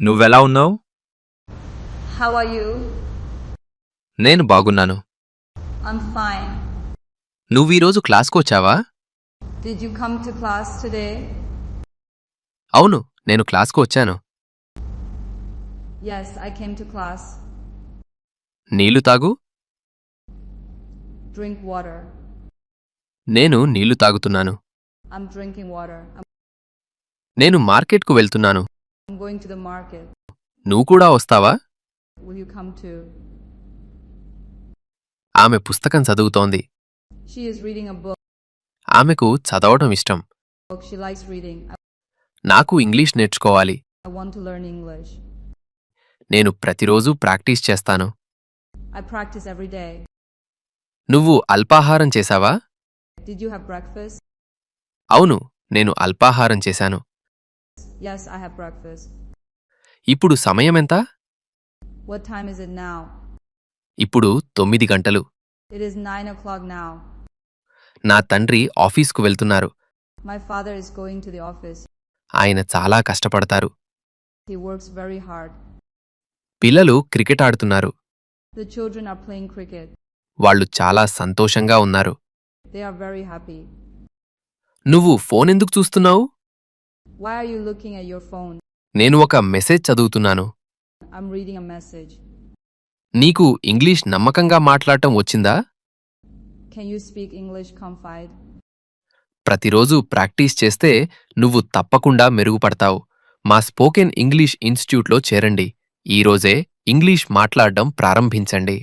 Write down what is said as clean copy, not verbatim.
నువ్వెలా ఉన్నావు? How are you? నేను బాగున్నాను. I'm fine. నువ్వీరోజు క్లాస్కొచ్చావా? Did you come to class today? అవును, నేను క్లాస్కు వచ్చాను. Yes, I came to class. నీళ్లు తాగు. Drink water. నేను నీళ్లు తాగుతున్నాను. I'm drinking water. నేను మార్కెట్కు వెళ్తున్నాను. I'm going to the market. నువ్వు కూడా వస్తావా? Will you come too? ఆమె పుస్తకం చదువుతోంది. She is reading a book. ఆమెకు చదవడం ఇష్టం. She likes reading. నాకు ఇంగ్లీష్ నేర్చుకోవాలి. I want to learn English. నేను ప్రతిరోజూ ప్రాక్టీస్ చేస్తాను. I practice every day. నువ్వు అల్పాహారం చేశావా? Did you have breakfast? అవును, నేను అల్పాహారం చేశాను. Yes, I have breakfast. ఇప్పుడు సమయమెంత? What time is it now? ఇప్పుడు 9 గంటలు. It is 9 o'clock now. నా తండ్రి ఆఫీస్కు వెళ్తున్నారు. My father is going to the office. ఆయన చాలా కష్టపడతారు. He works very hard. పిల్లలు క్రికెట్ ఆడుతున్నారు. The children are playing cricket. వాళ్ళు చాలా సంతోషంగా ఉన్నారు. They are very happy. నువ్వు ఫోన్ ఎందుకు చూస్తున్నావు? Why are you looking at your phone? నేను ఒక మెసేజ్ చదువుతున్నాను. I'm reading a message. నీకు ఇంగ్లీష్ నమ్మకంగా మాట్లాడటం వచ్చిందా? Can you speak English confide? ప్రతిరోజు ప్రాక్టీస్ చేస్తే నువ్వు తప్పకుండా మెరుగుపడతావు. మా స్పోకెన్ ఇంగ్లీష్ ఇన్స్టిట్యూట్లో చేరండి. ఈరోజే ఇంగ్లీష్ మాట్లాడడం ప్రారంభించండి.